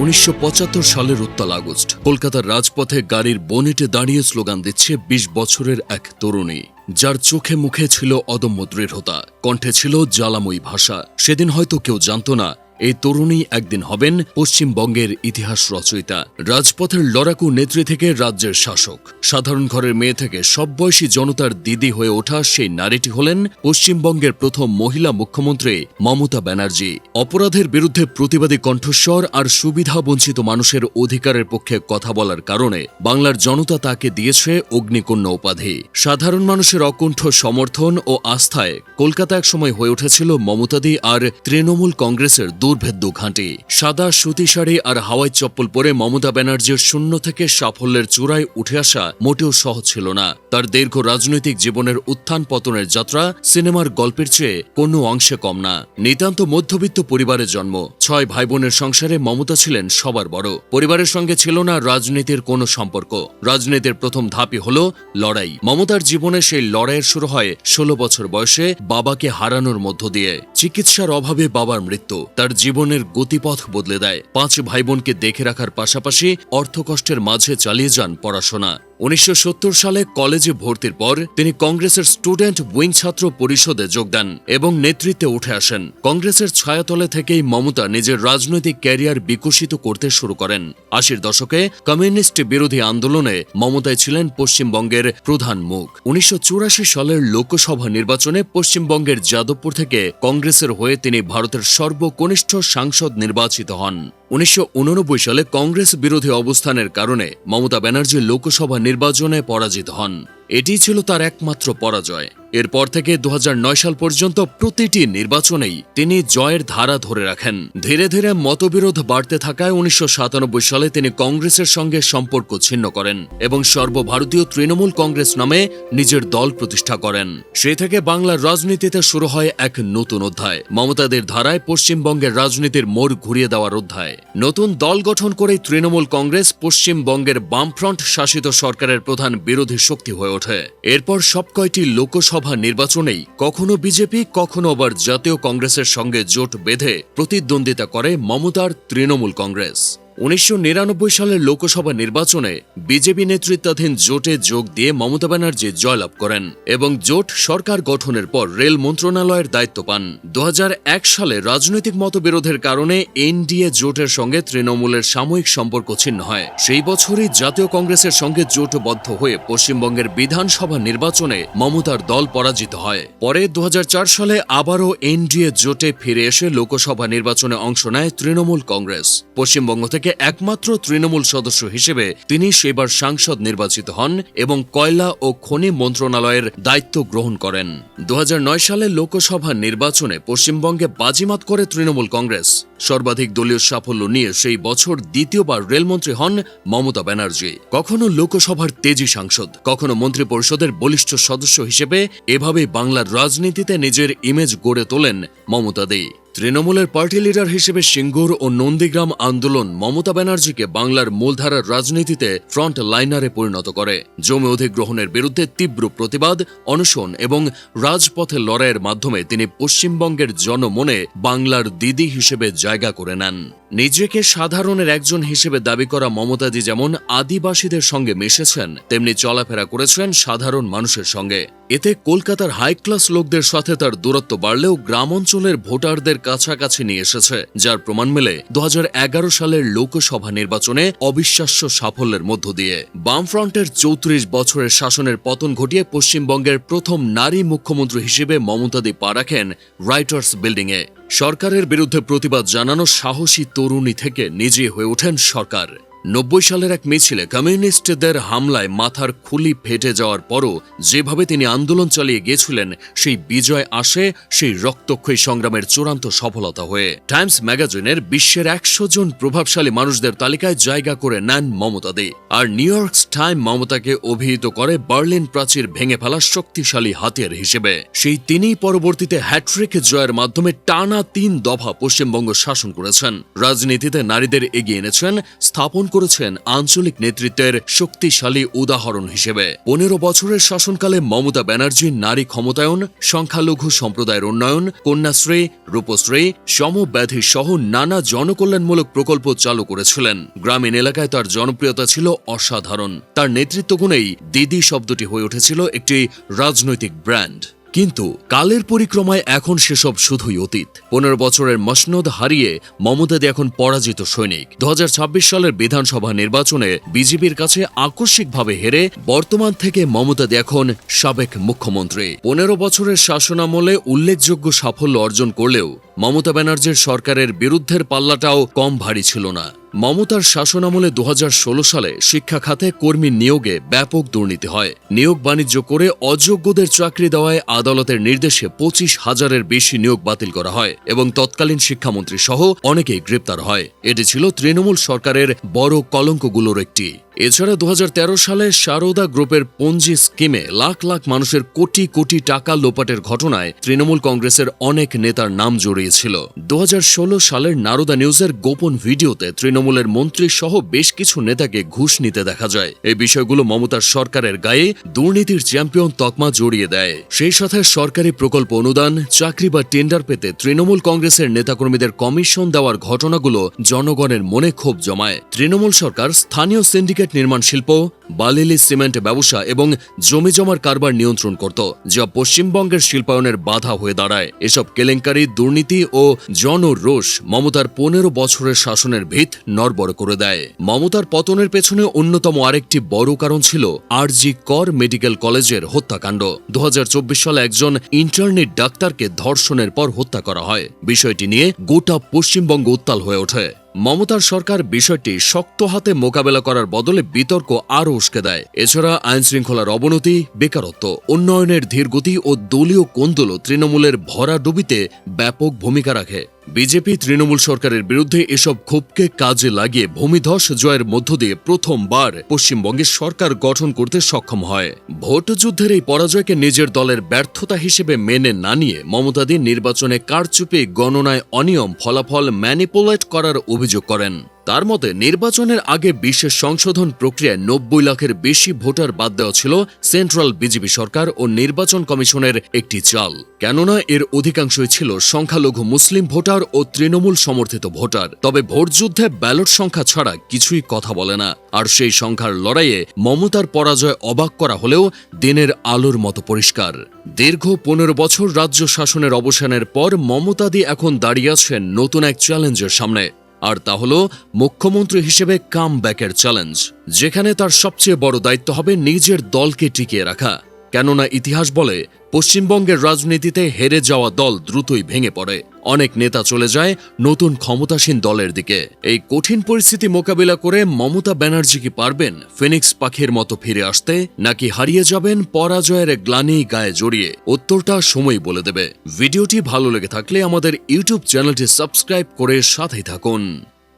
১৯৭৫ সালের উত্তাল আগস্ট কলকাতার রাজপথে গাড়ির বনেটে দাঁড়িয়ে স্লোগান দিচ্ছে ২০ বছরের এক তরুণী, যার চোখে মুখে ছিল অদম্য দৃঢ়তা, কণ্ঠে ছিল জ্বালাময়ী ভাষা। সেদিন হয়তো কেউ জানত না এই তরুণী একদিন হবেন পশ্চিমবঙ্গের ইতিহাস রচয়িতা। রাজপথের লড়াকু নেত্রী থেকে রাজ্যের শাসক, সাধারণ ঘরের মেয়ে থেকে সব বয়সী জনতার দিদি হয়ে ওঠা সেই নারীটি হলেন পশ্চিমবঙ্গের প্রথম মহিলা মুখ্যমন্ত্রী মমতা ব্যানার্জি। অপরাধের বিরুদ্ধে প্রতিবাদী কণ্ঠস্বর আর সুবিধা বঞ্চিত মানুষের অধিকারের পক্ষে কথা বলার কারণে বাংলার জনতা তাকে দিয়েছে অগ্নিকন্যা উপাধি। সাধারণ মানুষের অকুণ্ঠ সমর্থন ও আস্থায় কলকাতা একসময় হয়ে উঠেছিল মমতাদি আর তৃণমূল কংগ্রেসের দুর্ভেদ্য ঘাঁটি। সাদা সুতি শাড়ি আর হাওয়াই চপ্পল পরে মমতা ব্যানার্জির শূন্য থেকে সাফল্যের চূড়ায় উঠে আসা মোটেও সহজ ছিল না। তার দীর্ঘ রাজনৈতিক জীবনের উত্থান পতনের যাত্রা সিনেমার গল্পের চেয়ে কোনো অংশে কম না। নিতান্ত মধ্যবিত্ত পরিবারে জন্ম, ৬ ভাই বোনের সংসারে মমতা ছিলেন সবার বড়। পরিবারের সঙ্গে ছিল না রাজনীতির কোনো সম্পর্ক। রাজনীতির প্রথম ধাপই হল লড়াই। মমতার জীবনে সেই লড়াইয়ের শুরু হয় ১৬ বছর বয়সে বাবাকে হারানোর মধ্য দিয়ে। চিকিৎসার অভাবে বাবার মৃত্যু তার জীবনের গতিপথ বদলে দেয়। ৫ ভাই বোনকে দেখে রাখার পাশাপাশি অর্থকষ্টের মাঝে চালিয়ে যান পড়াশোনা। ১৯৭০ সালে কলেজে ভর্তির পর তিনি কংগ্রেসের স্টুডেন্ট উইং ছাত্র পরিষদে যোগ দেন এবং নেতৃত্বে উঠে আসেন। কংগ্রেসের ছায়াতলে থেকেই মমতা নিজের রাজনৈতিক ক্যারিয়ার বিকশিত করতে শুরু করেন। ৮০ দশকে কমিউনিস্ট বিরোধী আন্দোলনে মমতাই ছিলেন পশ্চিমবঙ্গের প্রধান মুখ। ১৯৮৪ সালের লোকসভা নির্বাচনে পশ্চিমবঙ্গের যাদবপুর থেকে কংগ্রেসের হয়ে তিনি ভারতের সর্বকনিষ্ঠ সাংসদ নির্বাচিত হন। ১৯৮৯ সালে কংগ্রেস বিরোধী অবস্থানের কারণে মমতা ব্যানার্জি লোকসভা নির্বাচনে পরাজিত হন। এটি ছিল তার একমাত্র পরাজয়। এরপর থেকে ২০০৯ সাল পর্যন্ত প্রতিটি নির্বাচনেই তিনি জয়ের ধারা ধরে রাখেন। ধীরে ধীরে মতবিরোধ বাড়তে থাকায় ১৯৯৭ সালে তিনি কংগ্রেসের সঙ্গে সম্পর্ক ছিন্ন করেন এবং সর্বভারতীয় তৃণমূল কংগ্রেস নামে নিজের দল প্রতিষ্ঠা করেন। সেই থেকে বাংলার রাজনীতিতে শুরু হয় এক নতুন অধ্যায়। মমতাদের ধারায় পশ্চিমবঙ্গের রাজনীতির মোড় ঘুরিয়ে দেওয়ার অধ্যায়। নতুন দল গঠন করে তৃণমূল কংগ্রেস পশ্চিমবঙ্গের বামফ্রন্ট শাসিত সরকারের প্রধান বিরোধী শক্তি হয়ে ওঠে। এরপর সবকয়টি লোকসভা নির্বাচনেই কখনো বিজেপি কখনো আবার জাতীয় কংগ্রেসের সঙ্গে জোট বেঁধে প্রতিদ্বন্দ্বিতা করে মমতার তৃণমূল কংগ্রেস। ১৯৯৯ সালের লোকসভা নির্বাচনে বিজেপি নেতৃত্বাধীন জোটে যোগ দিয়ে মমতা ব্যানার্জি জয়লাভ করেন এবং জোট সরকার গঠনের পর রেল মন্ত্রণালয়ের দায়িত্ব পান। ২০০১ সালে রাজনৈতিক মতবিরোধের কারণে এনডিএ জোটের সঙ্গে তৃণমূলের সাময়িক সম্পর্ক ছিন্ন হয়। সেই বছরই জাতীয় কংগ্রেসের সঙ্গে জোটবদ্ধ হয়ে পশ্চিমবঙ্গের বিধানসভা নির্বাচনে মমতার দল পরাজিত হয়। পরে ২০০৪ সালে আবারও এনডিএ জোটে ফিরে এসে লোকসভা নির্বাচনে অংশ নেয় তৃণমূল কংগ্রেস। পশ্চিমবঙ্গ থেকে একমাত্র তৃণমূল সদস্য হিসেবে তিনি সেবার সাংসদ নির্বাচিত হন এবং কয়লা ও খনি মন্ত্রণালয়ের দায়িত্ব গ্রহণ করেন। ২০০৯ সালে লোকসভা নির্বাচনে পশ্চিমবঙ্গে বাজিমাত করে তৃণমূল কংগ্রেস। সর্বাধিক দলীয় সাফল্য নিয়ে সেই বছর দ্বিতীয়বার রেলমন্ত্রী হন মমতা ব্যানার্জি। কখনো লোকসভার তেজি সাংসদ, কখনো মন্ত্রী পরিষদের বলিষ্ঠ সদস্য হিসেবে এভাবেই বাংলার রাজনীতিতে নিজের ইমেজ গড়ে তোলেন মমতা দে। তৃণমূলের পার্টি লিডার হিসেবে সিঙ্গুর ও নন্দীগ্রাম আন্দোলন মমতা ব্যানার্জিকে বাংলার মূলধারার রাজনীতিতে ফ্রন্ট লাইনারে পরিণত করে। জমি অধিগ্রহণের বিরুদ্ধে তীব্র প্রতিবাদ, অনশন এবং রাজপথে লড়াইয়ের মাধ্যমে তিনি পশ্চিমবঙ্গের জনমনে বাংলার দিদি হিসেবে জায়গা করে নেন। নিজেকে সাধারণের একজন হিসেবে দাবি করা মমতাদি যেমন আদিবাসীদের সঙ্গে মিশেছেন, তেমনি চলাফেরা করেছেন সাধারণ মানুষের সঙ্গে। এতে কলকাতার হাই ক্লাস লোকদের সাথে তার দূরত্ব বাড়লেও গ্রাম অঞ্চলের ভোটারদের কাছাকাছি নিয়ে এসেছে, যার প্রমাণ মেলে ২০১১ সালের লোকসভা নির্বাচনে অবিশ্বাস্য সাফল্যের মধ্য দিয়ে। বামফ্রন্টের ৩৪ বছরের শাসনের পতন ঘটিয়ে পশ্চিমবঙ্গের প্রথম নারী মুখ্যমন্ত্রী হিসেবে মমতাদি পা রাখেন রাইটার্স বিল্ডিংয়ে। সরকারের বিরুদ্ধে প্রতিবাদ জানানো সাহসী তরুণী থেকে নিজে হয়ে ওঠেন সরকার। ৯০ সালের এক মিছিলে কমিউনিস্টদের হামলায় মাথার খুলি ফেটে যাওয়ার পরও যেভাবে তিনি আন্দোলন চালিয়ে গিয়েছিলেন, সেই বিজয় আসে সেই রক্তক্ষয়ী সংগ্রামের চূড়ান্ত সফলতা হয়ে। টাইমস ম্যাগাজিনের বিশ্বের ১০০ জন প্রভাবশালী মানুষদের তালিকায় জায়গা করে নেন মমতা দে। আর নিউ ইয়র্ক টাইম মমতাকে অভিহিত করে বার্লিন প্রাচীর ভেঙে ফেলা শক্তিশালী হাতিয়ার হিসেবে। সেই তিনিই পরবর্তীতে হ্যাট্রিক জয়ের মাধ্যমে টানা ৩ দফা পশ্চিমবঙ্গ শাসন করেছেন। রাজনীতিতে নারীদের এগিয়ে এনেছেন, স্থাপন করেছেন আঞ্চলিক নেতৃত্বের শক্তিশালী উদাহরণ হিসেবে। 15 বছরের শাসনকালে মমতা ব্যানার্জি নারী ক্ষমতায়ন, সংখ্যালঘু সম্প্রদায়ের উন্নয়ন, কন্যাশ্রী, রূপশ্রী, সমব্যাধি সহ নানা জনকল্যাণমূলক প্রকল্প চালু করেছিলেন। গ্রামীণ এলাকায় তার জনপ্রিয়তা ছিল অসাধারণ। তার নেতৃত্বগুণেই দিদি শব্দটি হয়ে উঠেছিল একটি রাজনৈতিক ব্র্যান্ড। কিন্তু কালের পরিক্রমায় এখন সেসব শুধুই অতীত। 15 বছরের মসনদ হারিয়ে মমতাদি এখন পরাজিত সৈনিক। 2026 সালের বিধানসভা নির্বাচনে বিজেপির কাছে আকস্মিকভাবে হেরে বর্তমান থেকে মমতাদি এখন সাবেক মুখ্যমন্ত্রী। 15 বছরের শাসনামলে উল্লেখযোগ্য সাফল্য অর্জন করলেও মমতা ব্যানার্জির সরকারের বিরুদ্ধের পাল্লাটাও কম ভারী ছিল না। মমতার শাসনামলে 2016 সালে শিক্ষা খাতে কর্মী নিয়োগে ব্যাপক দুর্নীতি হয়। নিয়োগ বাণিজ্য করে অযোগ্যদের চাকরি দেওয়ায় আদালতের নির্দেশে 25,000-এর বেশি নিয়োগ বাতিল করা হয় এবং তৎকালীন শিক্ষামন্ত্রী সহ অনেকেই গ্রেপ্তার হয়। এটি ছিল তৃণমূল সরকারের বড় কলঙ্কগুলোর একটি। এছাড়া 2013 সালে সারদা গ্রুপের পঞ্জি স্কিমে লাখ লাখ মানুষের কোটি কোটি টাকা লোপাটের ঘটনায় তৃণমূল কংগ্রেসের অনেক নেতার নাম জড়িয়েছিল। 2016 সালের নারদা নিউজের গোপন ভিডিওতে তৃণমূলের মন্ত্রী সহ বেশ কিছু নেতাকে ঘুষ নিতে দেখা যায়। এই বিষয়গুলো মমতার সরকারের গায়ে দুর্নীতির চ্যাম্পিয়ন তকমা জড়িয়ে দেয়। সেই সাথে সরকারি প্রকল্প অনুদান, চাকরি বা টেন্ডার পেতে তৃণমূল কংগ্রেসের নেতাকর্মীদের কমিশন দেওয়ার ঘটনাগুলো জনগণের মনে ক্ষোভ জমায়। তৃণমূল সরকার স্থানীয় সিন্ডিকেট নির্মাণ শিল্প, বালিলি সিমেন্ট ব্যবসা এবং জমিজমার কারবার নিয়ন্ত্রণ করত, যা পশ্চিমবঙ্গের শিল্পায়নের বাধা হয়ে দাঁড়ায়। এসব কেলেঙ্কারি, দুর্নীতি ও জনরোষ মমতার 15 বছরের শাসনের ভিত নড়বড় করে দেয়। মমতার পতনের পেছনে অন্যতম আরেকটি বড় কারণ ছিল আরজি কর মেডিকেল কলেজের হত্যাকাণ্ড। 2024 সালে একজন ইন্টার্নি ডাক্তারকে ধর্ষণের পর হত্যা করা হয়। বিষয়টি নিয়ে গোটা পশ্চিমবঙ্গ উত্তাল হয়ে ওঠে। মমতার সরকার বিষয়টি শক্ত হাতে মোকাবেলা করার বদলে বিতর্ক আরও উস্কে দেয়। এছাড়া আইন শৃঙ্খলার অবনতি, বেকারত্ব, উন্নয়নের ধীরগতি ও দলীয় কোন্দলও তৃণমূলের ভরাডুবিতে ব্যাপক ভূমিকা রাখে। বিজেপি তৃণমূল সরকারের বিরুদ্ধে এসব ক্ষোভকে কাজে লাগিয়ে ভূমিধস জয়ের মধ্য দিয়ে প্রথমবার পশ্চিমবঙ্গের সরকার গঠন করতে সক্ষম হয়। ভোটযুদ্ধের এই পরাজয়কে নিজের দলের ব্যর্থতা হিসেবে মেনে না নিয়ে মমতাদি নির্বাচনে কারচুপি, গণনায় অনিয়ম, ফলাফল ম্যানিপুলেট করার অভিযোগ করেন। তার মতে নির্বাচনের আগে বিশেষ সংশোধন প্রক্রিয়ায় 90 লাখের বেশি ভোটার বাদ দেওয়া ছিল সেন্ট্রাল বিজেপি সরকার ও নির্বাচন কমিশনের একটি চাল। কেননা এর অধিকাংশই ছিল সংখ্যালঘু মুসলিম ভোটার ও তৃণমূল সমর্থিত ভোটার। তবে ভোটযুদ্ধে ব্যালট সংখ্যা ছাড়া কিছুই কথা বলে না। আর সেই সংখ্যার লড়াইয়ে মমতার পরাজয় অবাক করা হলেও দিনের আলোর মতো পরিষ্কার। দীর্ঘ 15 বছর রাজ্য শাসনের অবসানের পর মমতাদি এখন দাঁড়িয়ে আছেন নতুন এক চ্যালেঞ্জের সামনে। আর তা হল মুখ্যমন্ত্রী হিসেবে কামব্যাকের চ্যালেঞ্জ, যেখানে তার সবচেয়ে বড় দায়িত্ব হবে নিজের দলকে টিকিয়ে রাখা। কেননা ইতিহাস বলে পশ্চিমবঙ্গের রাজনীতিতে হেরে যাওয়া দল দ্রুতই ভেঙে পড়ে। অনেক নেতা চলে যায় নতুন ক্ষমতাসীন দলের দিকে। এই কঠিন পরিস্থিতি মোকাবিলা করে মমতা ব্যানার্জি কি পারবেন ফিনিক্স পাখির মতো ফিরে আসতে, নাকি হারিয়ে যাবেন পরাজয়ের গ্লানি গায়ে জড়িয়ে? উত্তরটা সময় বলে দেবে। ভিডিওটি ভালো লেগে থাকলে আমাদের ইউটিউব চ্যানেলটি সাবস্ক্রাইব করে সাথেই থাকুন।